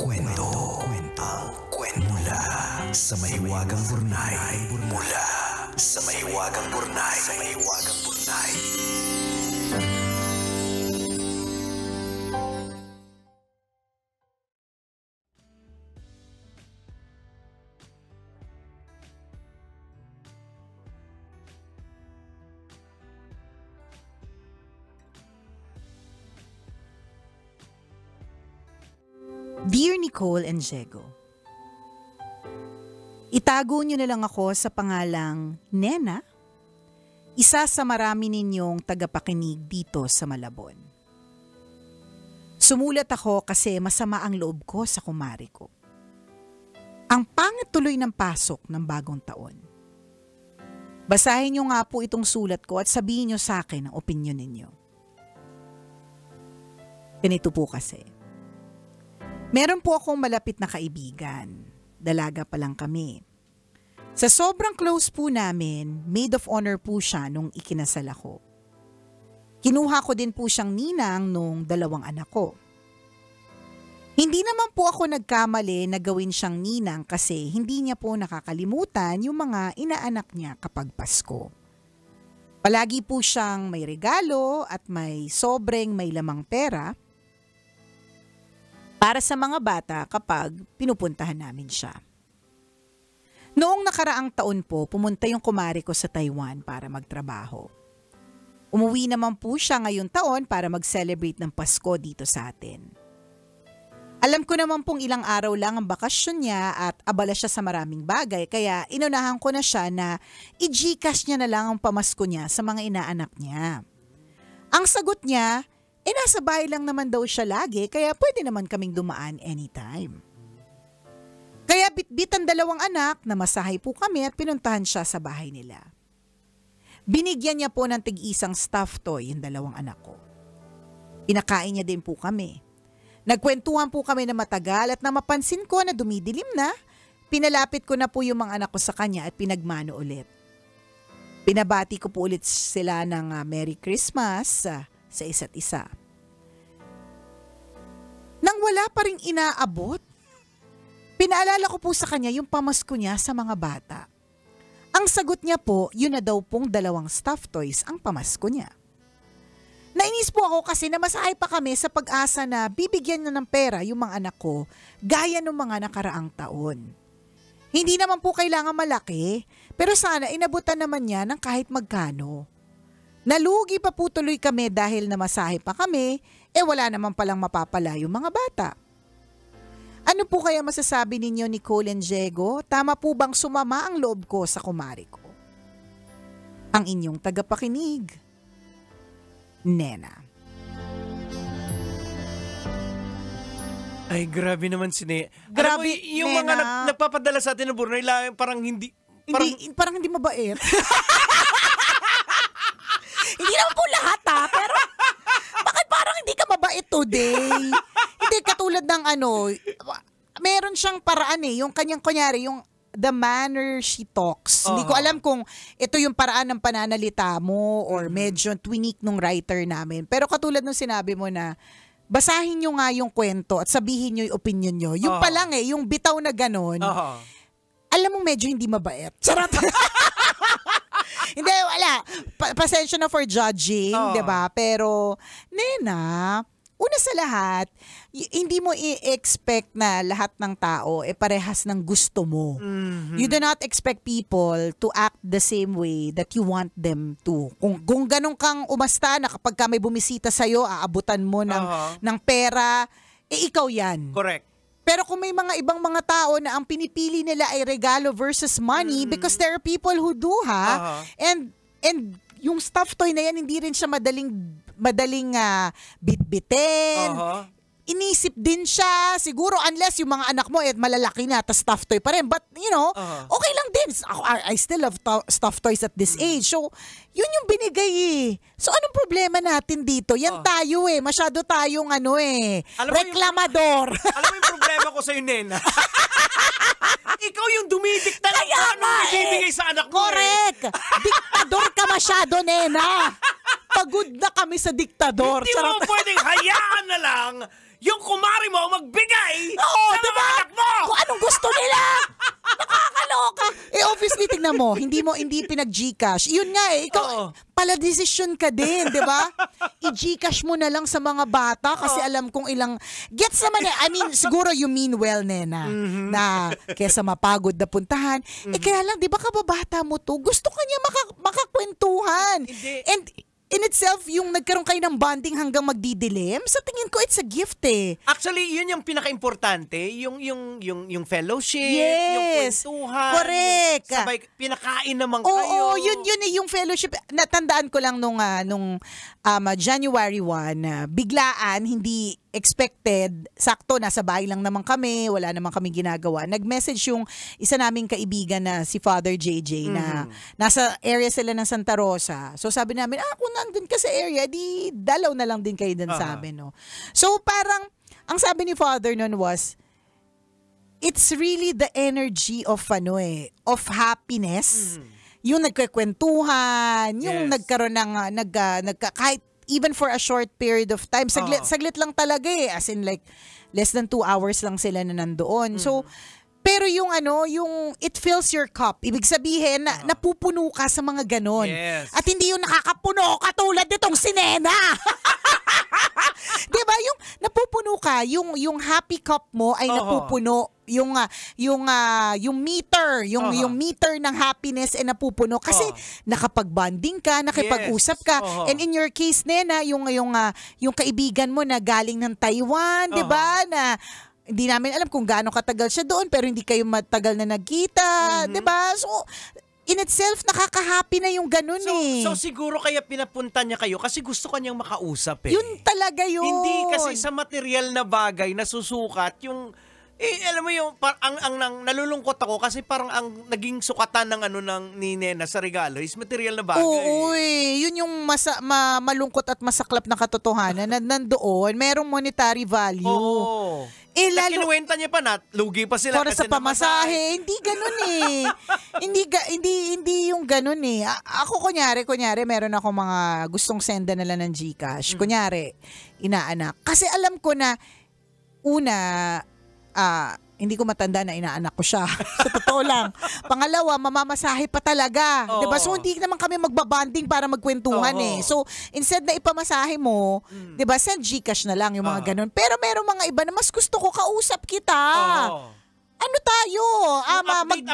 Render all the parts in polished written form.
kwento. Mula sa mahiwagang burnay. Mula sa mahiwagang burnay. Dear Nicole and Diego, itago niyo na lang ako sa pangalang Nena, isa sa marami ninyong tagapakinig dito sa Malabon. Sumulat ako kasi masama ang loob ko sa kumari ko. Ang pangit tuloy ng pasok ng bagong taon. Basahin niyo nga po itong sulat ko at sabihin niyo sa akin ang opinyon ninyo. Ganito po kasi. Meron po akong malapit na kaibigan. Dalaga pa lang kami. Sa sobrang close po namin, maid of honor po siya nung ikinasal ako. Kinuha ko din po siyang ninang nung 2 anak ko. Hindi naman po ako nagkamali na gawin siyang ninang kasi hindi niya po nakakalimutan yung mga inaanak niya kapag Pasko. Palagi po siyang may regalo at may lamang pera para sa mga bata kapag pinupuntahan namin siya. Noong nakaraang taon po, pumunta yung kumari ko sa Taiwan para magtrabaho. Umuwi naman po siya ngayong taon para mag-celebrate ng Pasko dito sa atin. Alam ko naman pong ilang araw lang ang bakasyon niya at abala siya sa maraming bagay kaya inunahan ko na siya na i-Gcash niya na lang ang pamasko niya sa mga inaanak niya. Ang sagot niya, nasa bahay lang naman daw siya lagi kaya pwede naman kaming dumaan anytime. Kaya bitbit ang 2 anak na masahay po kami at pinuntahan siya sa bahay nila. Binigyan niya po ng tig-isang stuffed toy yung 2 anak ko. Pinakain niya din po kami. Nagkwentuhan po kami na matagal at na mapansin ko na dumidilim na, pinalapit ko na po yung mga anak ko sa kanya at pinagmano ulit. Pinabati ko po ulit sila ng Merry Christmas sa isa't isa. Nang wala pa ring inaabot, pinaalala ko po sa kanya yung pamasko niya sa mga bata. Ang sagot niya po, yun na daw pong 2 stuffed toys ang pamasko niya. Nainis po ako kasi namasahay pa kami sa pag-asa na bibigyan niya ng pera yung mga anak ko gaya ng mga nakaraang taon. Hindi naman po kailangan malaki, pero sana inabutan naman niya ng kahit magkano. Nalugi pa po tuloy kami dahil namasahe pa kami, wala naman palang mapapala yung mga bata. Ano po kaya masasabi ninyo Nicole and Diego? Tama po bang sumama ang loob ko sa kumari ko? Ang inyong tagapakinig, Nena. Ay, grabe naman si Nena. Grabe, alam mo, yung Nena. mga nagpapadala sa atin ng burnay, parang hindi... Parang hindi mabait. Hindi naman po lahat pero bakit parang hindi ka mabait today? Hindi katulad ng meron siyang paraan yung kanyang kunyari, yung the manner she talks. Hindi ko alam kung ito yung paraan ng pananalita mo or medyo tweak nung writer namin. Pero katulad nung sinabi mo na basahin nyo nga yung kwento at sabihin nyo yung opinion nyo. Yung pa lang yung bitaw na ganon, alam mo medyo hindi mabait. Charot! Hindi, wala. Pasensya na for judging, di ba? Pero, Nena, una sa lahat, hindi mo i-expect na lahat ng tao parehas ng gusto mo. Mm-hmm. You do not expect people to act the same way that you want them to. Kung ganun kang umasta na kapag ka may bumisita sa'yo, aabutan mo ng pera, ikaw yan. Correct. Pero kung may mga ibang mga tao na ang pinipili nila ay regalo versus money because there are people who do and yung stuffed toy na yan hindi rin siya madaling bitbitin. Inisip din siya siguro unless yung mga anak mo malalaki na tas stuffed toy pa rin, but okay lang din. I still love stuffed toys at this age, so yun yung binigay So anong problema natin dito? Yan tayo masyado tayong reklamador. Alam mo yung problema ko sa'yo, Nena? Ikaw yung dumidikta ng ano ibibigay sa anak mo. Correct. Diktador ka masyado, Nena. Pagod na kami sa diktador. Hindi mo pwedeng hayaan na lang yung kumari mo magbigay Oo, sa tignan mo, hindi pinag-GCash. Yun nga eh, ikaw, pala desisyon ka din, di ba? I-GCash mo na lang sa mga bata kasi alam kong ilang, gets naman eh, I mean, siguro you mean well, Nena, na kesa mapagod na puntahan. Kaya lang, di ba kababata mo to, gusto ka niya makakwentuhan. And in itself, yung nagkaroon kayo ng bonding hanggang magdidilim, sa tingin ko, it's a gift eh. Actually, yun yung pinaka-importante, yung fellowship, Yes. yung kwentuhan, Correct. yung sabay, pinakain naman kayo. Oo, yun eh, yung fellowship. Natandaan ko lang nung January 1, biglaan, hindi expected, sakto, nasa bahay lang naman kami, wala naman kami ginagawa. Nag-message yung isa naming kaibigan na si Father JJ na nasa area sila ng Santa Rosa. So sabi namin, kung nandun ka sa area, di dalaw na lang din kayo dun sa amin. No? So parang, ang sabi ni Father nun was, it's really the energy of happiness. Yung nagkakwentuhan, yung nagkaroon ng kahit even for a short period of time, saglit lang talaga eh, as in like less than 2 hours lang sila na nandoon. So pero yung it fills your cup. Ibig sabihin na napupuno ka sa mga ganon. Yes. At hindi yung nakakapuno katulad nitong si Nena. 'Di ba? Yung napupuno ka, yung happy cup mo ay napupuno. Yung meter, yung meter ng happiness ay napupuno kasi nakapag-bonding ka, nakipag-usap ka. And in your case, Nena, yung kaibigan mo na galing ng Taiwan, 'di ba? Na hindi namin alam kung gaano katagal siya doon pero hindi kayo matagal na nagkita, 'di ba? So in itself, nakaka-happy na yung ganun eh. So siguro kaya pinapunta niya kayo kasi gusto kanyang makausap eh. Yun talaga yun. Hindi kasi sa material na bagay na susukat yung alam mo yung ang nalulungkot ako kasi parang ang naging sukatan ng ni Nena sa regalo is material na bagay. Oo, yun yung malungkot at masaklap na katotohanan na nandoon, merong monetary value. Oo. Lalo, kinuwenta niya pa na lugi pa sila para kasi sa pamasahe. Hindi ganun eh. hindi yung ganun eh. Ako kunyari meron ako mga gustong senda nila ng GCash. Kunyari, inaanak. Kasi alam ko na hindi ko matanda na inaanak ko siya. Sa totoo lang. Pangalawa, mamamasahe pa talaga. Diba? So, hindi naman kami magbabanding para magkwentuhan eh. So, instead na ipamasahe mo, diba, send GCash na lang yung mga ganun. Pero meron mga iba na mas gusto ko kausap kita. Ano tayo?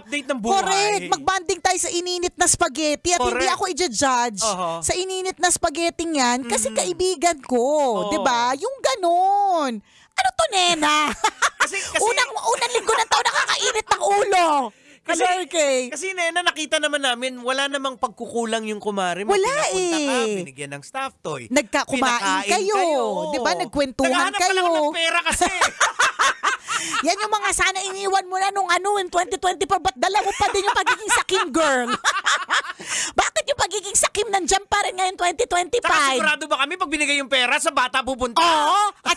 Update ng buhay. Correct. Magbanding tayo sa ininit na spaghetti at hindi ako i-judge sa ininit na spaghetti yan kasi kaibigan ko. Diba? Yung ganun. Ano to, Nena? Kasi unang linggo ng taon nakakainit ng ulo. Kasi Nena, nakita naman namin, wala namang pagkukulang yung kumare mo. Wala Pinapunta ka, eh. binigyan ng staff toy. Nagkakumain kayo. Diba? Nagkwentuhan Naghahanap kayo. pa lang ako ng pera kasi. Yan yung mga sana iniwan mo na nung in 2024, ba't dala mo pa din yung pagiging sakim, girl? Bakit yung pagiging sakim nandiyan pa rin ngayon 2025? Saka sigurado ba kami pag binigay yung pera sa bata pupunta? Oo. At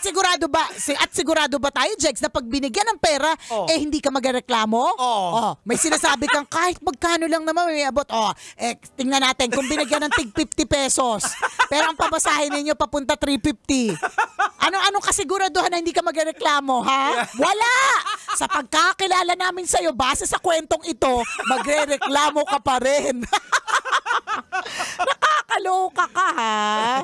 sigurado ba tayo, Jex, na pag binigyan ng pera, hindi ka magreklamo? May sinasabi kang kahit magkano lang naman may abot. Tingnan natin kung binigyan ng tig 50 pesos. Pero ang pabasahin ninyo papunta 350. Anong kasiguraduhan na hindi ka magreklamo, ha? Wala! Sa pagkakilala namin sa'yo, base sa kwentong ito, magrereklamo ka pa rin. Nakakaloka ka, ha?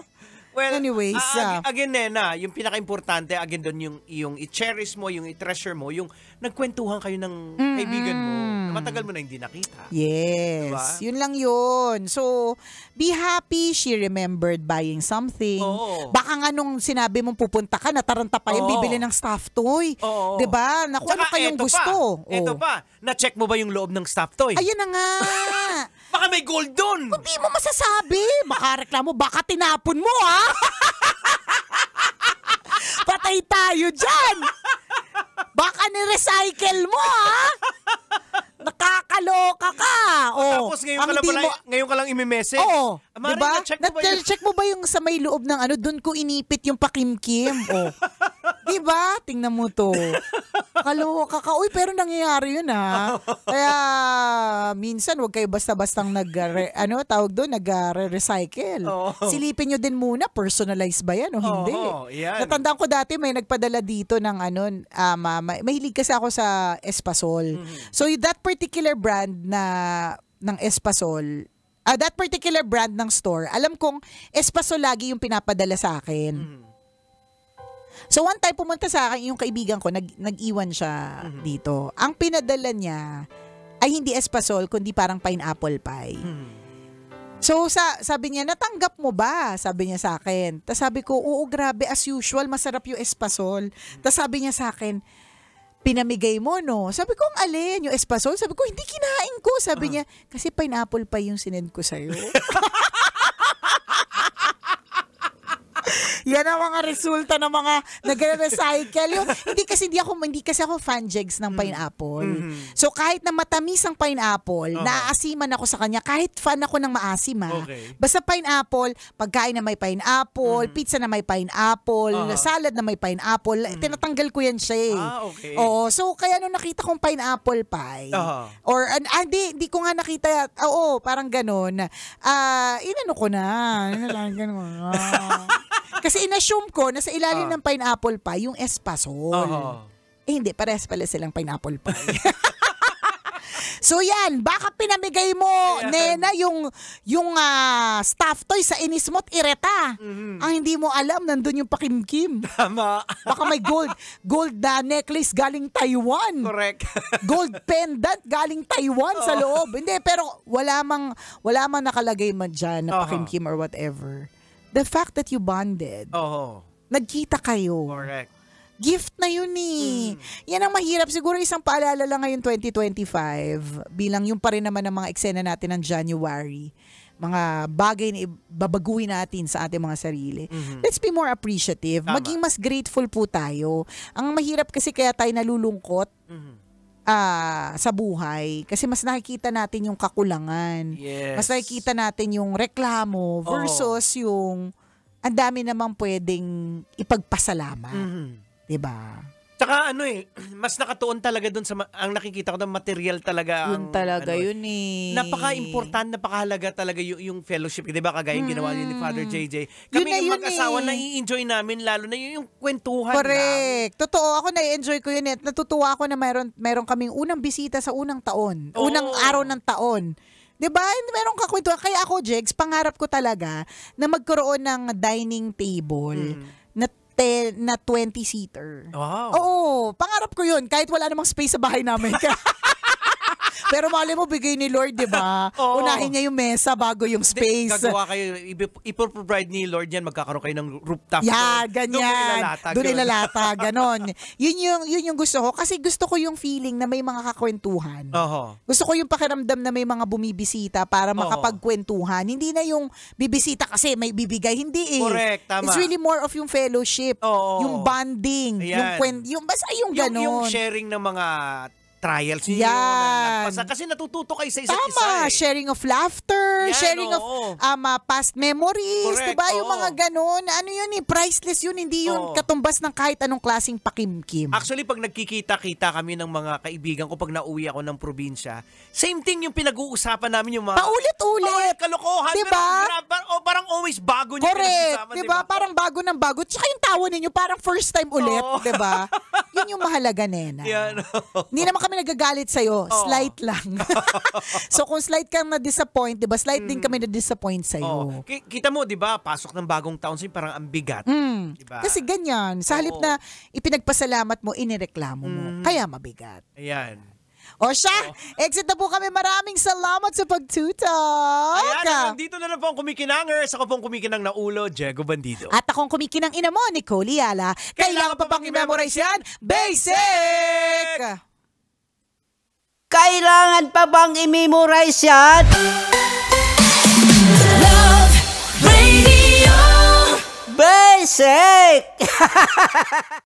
Well, anyways, again, Nena, yung pinaka-importante, again doon, yung i-cherish mo, yung i-treasure mo, yung nagkwentuhan kayo ng kaibigan mo na matagal mo na hindi nakita. Yes. Diba? Yun lang yun. So, be happy she remembered buying something. Baka nga nung sinabi mong pupunta ka, nataranta pa yung bibili ng stuffed toy. Diba? Naku, ano kayong gusto? Ito pa. Na-check mo ba yung loob ng stuffed toy? Ayan na nga. Baka may gold doon. Hindi mo masasabi. Baka reklamo, baka tinapon mo, ha? Patay tayo dyan. Baka ni-recycle mo, ha? Nakakaloka ka. Tapos ngayon ka lang imi-message. Diba? Na-check mo ba yung sa may loob ng doon ko inipit yung pakimkim? Diba? Tingnan mo to. Kaloka ka. Uy, pero nangyayari yun, ha? Kaya, minsan, wag kayo basta-bastang nag-recycle. Silipin nyo din muna, personalized ba yan o hindi? Natandaan ko dati, may nagpadala dito ng mahilig kasi ako sa Espasol. So, that particular brand na ng Espasol, that particular brand ng store, alam kong Espasol lagi yung pinapadala sa akin. So one time pumunta sa akin yung kaibigan ko, nag-iwan siya dito. Ang pinadala niya ay hindi Espasol, kundi parang pineapple pie. So sabi niya, natanggap mo ba? Sabi niya sa akin. Tapos sabi ko, oo, grabe, as usual, masarap yung Espasol. Tapos sabi niya sa akin, pinamigay mo, no? Sabi ko, ang alin, yung Espasol? Sabi ko, hindi kinain ko. Sabi niya, kasi pineapple pie yung sinend ko sa'yo. Yan ang mga resulta ng mga nagre-recycle. Hindi kasi ako fan jegs ng pineapple. So kahit na matamis ang pineapple, naaasiman ako sa kanya. Kahit fan ako ng maasim, Okay. Basta pineapple, pagkain na may pineapple, pizza na may pineapple, salad na may pineapple, tinatanggal ko yan siya. Okay. Oo, so kaya nung nakita kong pineapple pie, or hindi ko nga nakita, parang ganun. Inano ko na. Ganun. Kasi inassume ko na sa ilalim ng pineapple pie, yung Espasol. Hindi, parehas pala silang pineapple pie. So yan, baka pinamigay mo, Nena, yung stuffed toy sa inis mo't ireta. Ang hindi mo alam, nandun yung pakimkim. Tama. Baka may gold na necklace galing Taiwan. Correct. Gold pendant galing Taiwan sa loob. Hindi, pero wala mang nakalagay man dyan na pakimkim or whatever. The fact that you bonded, nagkita kayo. Correct. Gift na yun eh. Yan ang mahirap. Siguro isang paalala lang ngayon 2025 bilang yung pa rin naman ng mga eksena natin ng January. Mga bagay na babaguhin natin sa ating mga sarili. Let's be more appreciative. Tama. Maging mas grateful po tayo. Ang mahirap kasi kaya tayo nalulungkot sa buhay. Kasi mas nakikita natin yung kakulangan. Yes. Mas nakikita natin yung reklamo versus yung ang dami namang pwedeng ipagpasalamat. Diba? Tsaka mas nakatuon talaga dun sa ang nakikita ko ng material talaga. Yun talaga yun eh. Napaka-important, napakahalaga talaga yung fellowship. Diba kagaya yung ginawa ni Father JJ. Kami yung mag-asawa, nai-enjoy namin lalo na yung kwentuhan. Correct. Totoo, ako nai-enjoy ko yun. Natutuwa ako na meron kaming unang bisita sa unang taon. Unang araw ng taon. Diba? Meron kakwentuhan. Kaya ako, Jegs, pangarap ko talaga na magkaroon ng dining table na 20-seater. Wow. Oo, pangarap ko yun. Kahit wala namang space sa bahay namin. Pero mali mo, bigay ni Lord, di ba? Unahin niya yung mesa bago yung space. Gagawa kayo, ipoprovide ni Lord yan, magkakaroon kayo ng rooftop. Yeah, ganyan. Doon ilalata, ganon. Yun yung gusto ko. Kasi gusto ko yung feeling na may mga kakwentuhan. Gusto ko yung pakiramdam na may mga bumibisita para makapagkwentuhan. Hindi na yung bibisita kasi may bibigay. Hindi eh. Correct, tama. It's really more of yung fellowship. Yung bonding. Ayan. Basta yung ganon. Yung sharing ng mga trials yun. Kasi natututo kayo sa isa't isa. Tama, sharing of laughter, sharing of past memories, correct, diba? Yung mga ganun. Ano yun eh, priceless yun, hindi yun katumbas ng kahit anong klaseng pakimkim. Actually, pag nagkikita-kita kami ng mga kaibigan ko, pag nauwi ako ng probinsya, same thing yung pinag-uusapan namin yung mga... Paulit-ulit. Kalokohan. Diba? Pero parang always bago niyo pinag-usapan. Diba? Parang bago ng bago. Tsaka yung tawa ninyo, parang first time ulit. Diba? Yun yung mahalaga, Nena. Hindi naman kami nagagalit sa'yo. Slight lang. So kung slight kang na-disappoint, diba? Slight din kami na-disappoint sa'yo. Kita mo, diba? Pasok ng bagong taon sa'yo, parang ang bigat. Diba? Kasi ganyan. Sa halip na ipinagpasalamat mo, inireklamo mo. Kaya mabigat. Ayan. O siya, exit na po kami. Maraming salamat sa pagtutok. Ayan, dito na lang po ang kumikinanger. Ako pong kumikinang na ulo, Diego Bandido. At akong kumikinang ina mo, Nicole Yala. Kailangan pa bang i-memorize yan? Basic! Kailangan pa bang i-memorize yan? Love Radio Basic!